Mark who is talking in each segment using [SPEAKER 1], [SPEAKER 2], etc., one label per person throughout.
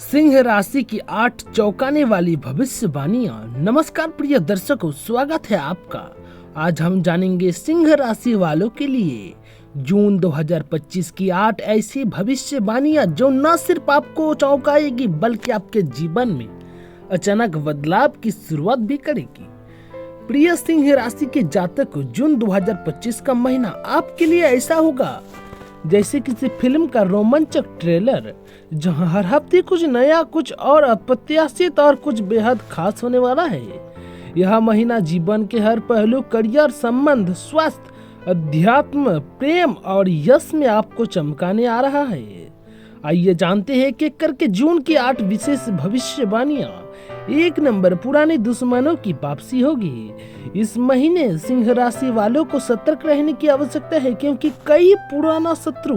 [SPEAKER 1] सिंह राशि की 8 चौंकाने वाली भविष्यवाणियां। नमस्कार प्रिय दर्शकों, स्वागत है आपका। आज हम जानेंगे सिंह राशि वालों के लिए जून 2025 की 8 ऐसी भविष्यवाणियां जो न सिर्फ आपको चौंकाएगी बल्कि आपके जीवन में अचानक बदलाव की शुरुआत भी करेगी। प्रिय सिंह राशि के जातक, जून 2025 का महीना आपके लिए ऐसा होगा जैसे किसी फिल्म का रोमांचक ट्रेलर, जहां हर हफ्ते कुछ नया, कुछ और अप्रत्याशित और कुछ बेहद खास होने वाला है। यह महीना जीवन के हर पहलू, करियर, संबंध, स्वास्थ्य, अध्यात्म, प्रेम और यश में आपको चमकाने आ रहा है। आइए जानते हैं कि करके जून की 8 विशेष भविष्यवाणियां। 1 नंबर, पुराने दुश्मनों की वापसी होगी। इस महीने सिंह राशि वालों को सतर्क रहने की आवश्यकता है, क्योंकि कई पुराना शत्रु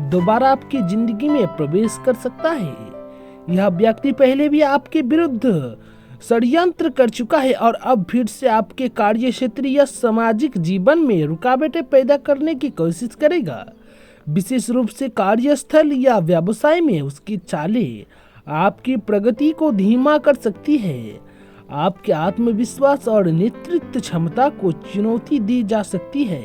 [SPEAKER 1] दोबारा आपकी जिंदगी में प्रवेश कर सकता है। यह व्यक्ति पहले भी आपके विरुद्ध षड्यंत्र कर चुका है और अब फिर से आपके कार्य क्षेत्र या सामाजिक जीवन में रुकावटें पैदा करने की कोशिश करेगा। विशेष रूप से कार्यस्थल या व्यवसाय में उसकी चालें आपकी प्रगति को धीमा कर सकती है। आपके आत्मविश्वास और नेतृत्व क्षमता को चुनौती दी जा सकती है।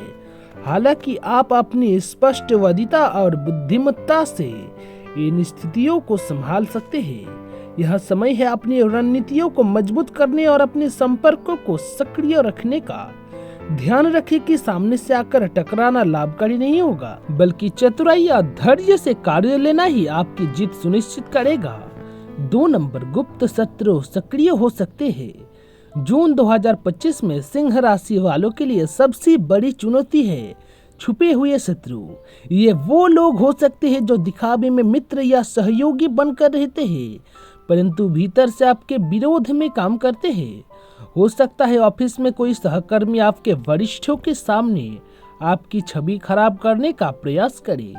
[SPEAKER 1] हालांकि आप अपनी स्पष्टवादिता और बुद्धिमत्ता से इन स्थितियों को संभाल सकते हैं। यह समय है अपनी रणनीतियों को मजबूत करने और अपने संपर्कों को सक्रिय रखने का। ध्यान रखें कि सामने से आकर टकराना लाभकारी नहीं होगा, बल्कि चतुराई या धैर्य से कार्य लेना ही आपकी जीत सुनिश्चित करेगा। 2 नंबर, गुप्त शत्रु सक्रिय हो सकते हैं। जून 2025 में सिंह राशि वालों के लिए सबसे बड़ी चुनौती है छुपे हुए शत्रु। ये वो लोग हो सकते हैं जो दिखावे में मित्र या सहयोगी बनकर रहते हैं, परंतु भीतर से आपके विरोध में काम करते हैं। हो सकता है ऑफिस में कोई सहकर्मी आपके वरिष्ठों के सामने आपकी छवि खराब करने का प्रयास करे,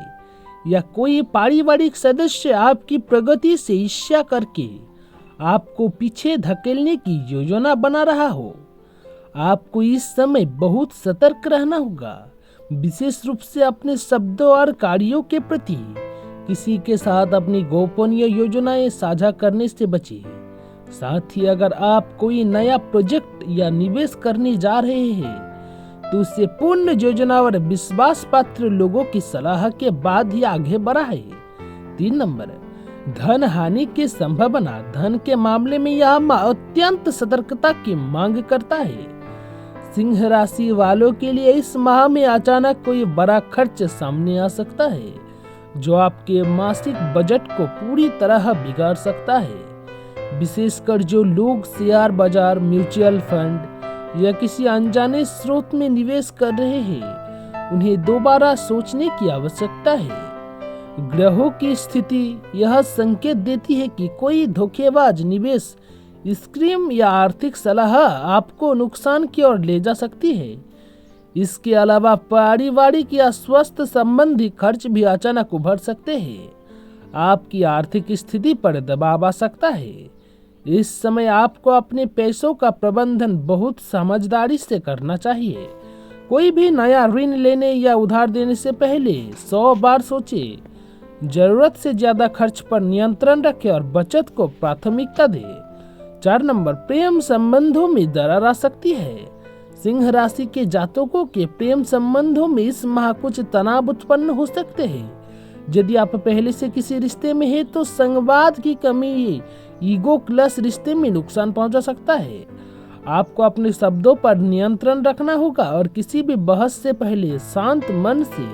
[SPEAKER 1] या कोई पारिवारिक सदस्य आपकी प्रगति से ईर्ष्या करके आपको पीछे धकेलने की योजना बना रहा हो। आपको इस समय बहुत सतर्क रहना होगा, विशेष रूप से अपने शब्दों और कार्यों के प्रति। किसी के साथ अपनी गोपनीय योजनाएं साझा करने से बचें। साथ ही अगर आप कोई नया प्रोजेक्ट या निवेश करने जा रहे हैं तो उसे पूर्ण योजना और विश्वास पात्र लोगों की सलाह के बाद ही आगे बढ़ाएं। 3 नंबर, धन हानि की संभावना। धन के मामले में यह अत्यंत सतर्कता की मांग करता है। सिंह राशि वालों के लिए इस माह में अचानक कोई बड़ा खर्च सामने आ सकता है, जो आपके मासिक बजट को पूरी तरह बिगाड़ सकता है। विशेषकर जो लोग शेयर बाजार, म्यूचुअल फंड या किसी अनजाने स्रोत में निवेश कर रहे हैं, उन्हें दोबारा सोचने की आवश्यकता है। ग्रहों की स्थिति यह संकेत देती है कि कोई धोखेबाज निवेश स्कीम या आर्थिक सलाह आपको नुकसान की ओर ले जा सकती है। इसके अलावा पारिवारिक या स्वास्थ्य संबंधी खर्च भी अचानक उभर सकते हैं। आपकी आर्थिक स्थिति पर दबाव आ सकता है। इस समय आपको अपने पैसों का प्रबंधन बहुत समझदारी से करना चाहिए। कोई भी नया ऋण लेने या उधार देने से पहले 100 बार सोचें। जरूरत से ज्यादा खर्च पर नियंत्रण रखें और बचत को प्राथमिकता दें। 4 नंबर, प्रेम संबंधों में दरार आ सकती है। सिंह राशि के जातकों के प्रेम संबंधों में इस माह कुछ तनाव उत्पन्न हो सकते हैं। यदि आप पहले से किसी रिश्ते में हैं तो संवाद की कमी ईगो क्लश रिश्ते में नुकसान पहुंचा सकता है। आपको अपने शब्दों पर नियंत्रण रखना होगा और किसी भी बहस से पहले शांत मन से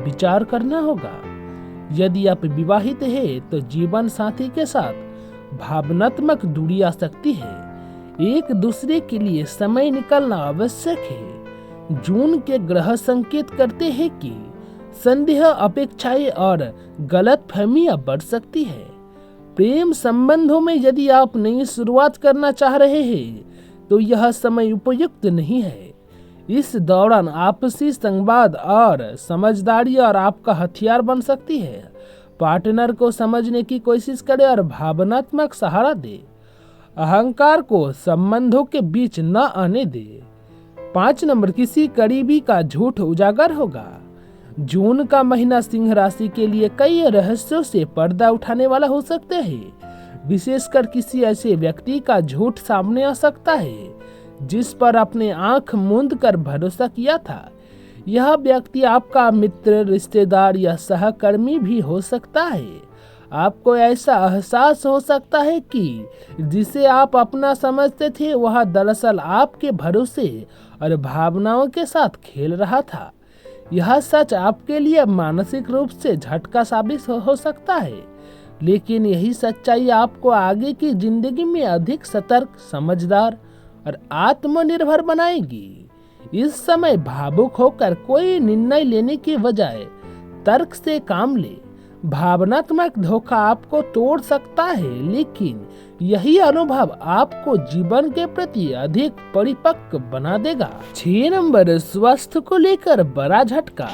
[SPEAKER 1] विचार करना होगा। यदि आप विवाहित हैं तो जीवन साथी के साथ भावनात्मक दूरी आ सकती है। एक दूसरे के लिए समय निकालना आवश्यक है। जून के ग्रह संकेत करते हैं कि संदेह, अपेक्षाएं और गलतफहमियां बढ़ सकती है। प्रेम संबंधों में यदि आप नई शुरुआत करना चाह रहे हैं तो यह समय उपयुक्त नहीं है। इस दौरान आपसी संवाद और समझदारी और आपका हथियार बन सकती है। पार्टनर को समझने की कोशिश करें और भावनात्मक सहारा दे। अहंकार को संबंधों के बीच न आने दे। 5 नंबर, किसी करीबी का झूठ उजागर होगा। जून का महीना सिंह राशि के लिए कई रहस्यों से पर्दा उठाने वाला हो सकते हैं। विशेषकर किसी ऐसे व्यक्ति का झूठ सामने आ सकता है जिस पर अपने आंख मूंद कर भरोसा किया था। यह व्यक्ति आपका मित्र, रिश्तेदार या सहकर्मी भी हो सकता है। आपको ऐसा एहसास हो सकता है कि जिसे आप अपना समझते थे वह दरअसल आपके भरोसे और भावनाओं के साथ खेल रहा था। यह सच आपके लिए मानसिक रूप से झटका साबित हो सकता है, लेकिन यही सच्चाई आपको आगे की जिंदगी में अधिक सतर्क, समझदार और आत्मनिर्भर बनाएगी। इस समय भावुक होकर कोई निर्णय लेने की बजाय तर्क से काम ले। भावनात्मक धोखा आपको तोड़ सकता है, लेकिन यही अनुभव आपको जीवन के प्रति अधिक परिपक्व बना देगा। 6 नंबर, स्वास्थ्य को लेकर बड़ा झटका।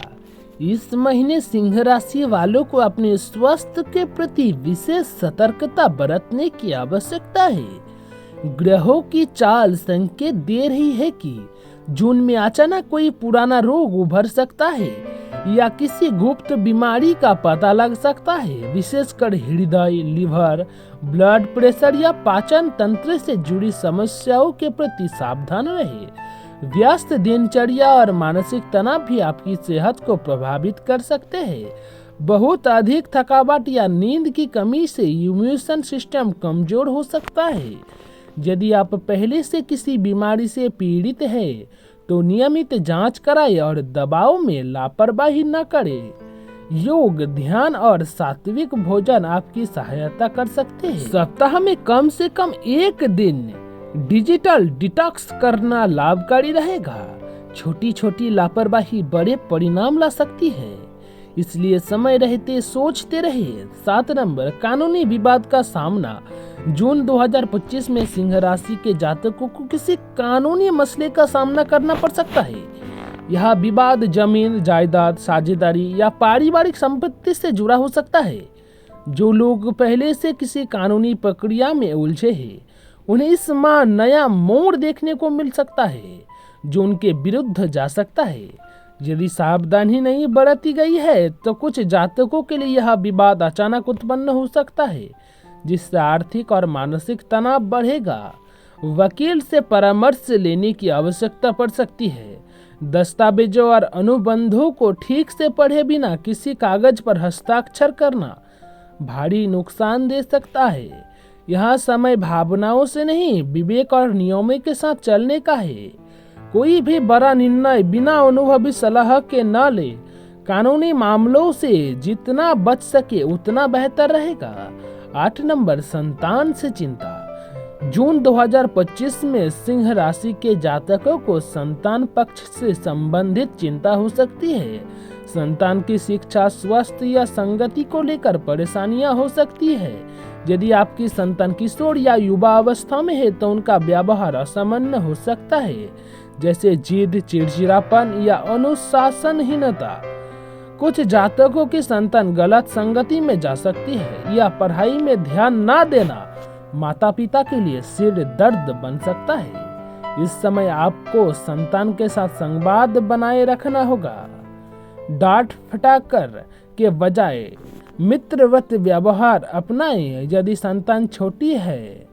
[SPEAKER 1] इस महीने सिंह राशि वालों को अपने स्वास्थ्य के प्रति विशेष सतर्कता बरतने की आवश्यकता है। ग्रहों की चाल संकेत दे रही है कि जून में अचानक कोई पुराना रोग उभर सकता है या किसी गुप्त बीमारी का पता लग सकता है। विशेषकर हृदय, लिवर, ब्लड प्रेशर या पाचन तंत्र से जुड़ी समस्याओं के प्रति सावधान रहे। व्यस्त दिनचर्या और मानसिक तनाव भी आपकी सेहत को प्रभावित कर सकते हैं। बहुत अधिक थकावट या नींद की कमी से इम्यून सिस्टम कमजोर हो सकता है। यदि आप पहले से किसी बीमारी से पीड़ित हैं, तो नियमित जांच कराएं और दवाओं में लापरवाही न करें। योग, ध्यान और सात्विक भोजन आपकी सहायता कर सकते हैं। सप्ताह में कम से कम एक दिन डिजिटल डिटॉक्स करना लाभकारी रहेगा। छोटी छोटी लापरवाही बड़े परिणाम ला सकती है, इसलिए समय रहते सोचते रहिए। 7 नंबर, कानूनी विवाद का सामना। जून 2025 में सिंह राशि के जातकों को किसी कानूनी मसले का सामना करना पड़ सकता है। यह विवाद जमीन, जायदाद, साझेदारी या पारिवारिक संपत्ति से जुड़ा हो सकता है। जो लोग पहले से किसी कानूनी प्रक्रिया में उलझे हैं, उन्हें इस माह नया मोड़ देखने को मिल सकता है जो उनके विरुद्ध जा सकता है। यदि सावधानी नहीं बरती गई है तो कुछ जातकों के लिए यह विवाद अचानक उत्पन्न हो सकता है, जिससे आर्थिक और मानसिक तनाव बढ़ेगा। वकील से परामर्श लेने की आवश्यकता पड़ सकती है। दस्तावेजों और अनुबंधों को ठीक से पढ़े बिना किसी कागज पर हस्ताक्षर करना भारी नुकसान दे सकता है। यह समय भावनाओं से नहीं, विवेक और नियमों के साथ चलने का है। कोई भी बड़ा निर्णय बिना अनुभवी सलाह के न ले। कानूनी मामलों से जितना बच सके उतना बेहतर रहेगा। 8 नंबर, संतान से चिंता। जून 2025 में सिंह राशि के जातकों को संतान पक्ष से संबंधित चिंता हो सकती है। संतान की शिक्षा, स्वास्थ्य या संगति को लेकर परेशानियां हो सकती है। यदि आपकी संतान किशोर या युवा अवस्था में है तो उनका व्यवहार असामान्य हो सकता है, जैसे जिद, चिड़चिड़ापन या अनुशासनहीनता। कुछ जातकों की संतान गलत संगति में जा सकती है या पढ़ाई में ध्यान न देना माता पिता के लिए सिर दर्द बन सकता है। इस समय आपको संतान के साथ संवाद बनाए रखना होगा। डांट फटाकर के बजाय मित्रवत व्यवहार अपनाएं। यदि संतान छोटी है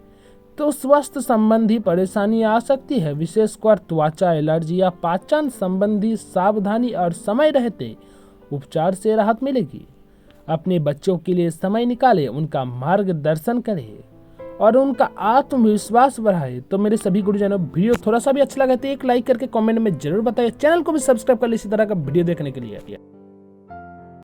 [SPEAKER 1] तो स्वास्थ्य संबंधी परेशानी आ सकती है, विशेषकर त्वचा एलर्जी या पाचन संबंधी सावधानी और समय रहते उपचार से राहत मिलेगी। अपने बच्चों के लिए समय निकालें, उनका मार्गदर्शन करें और उनका आत्मविश्वास बढ़ाए। तो मेरे सभी गुरुजनों, वीडियो थोड़ा सा भी अच्छा लगा तो एक लाइक करके कमेंट में जरूर बताइए। चैनल को भी सब्सक्राइब कर लीजिए इसी तरह का वीडियो देखने के लिए।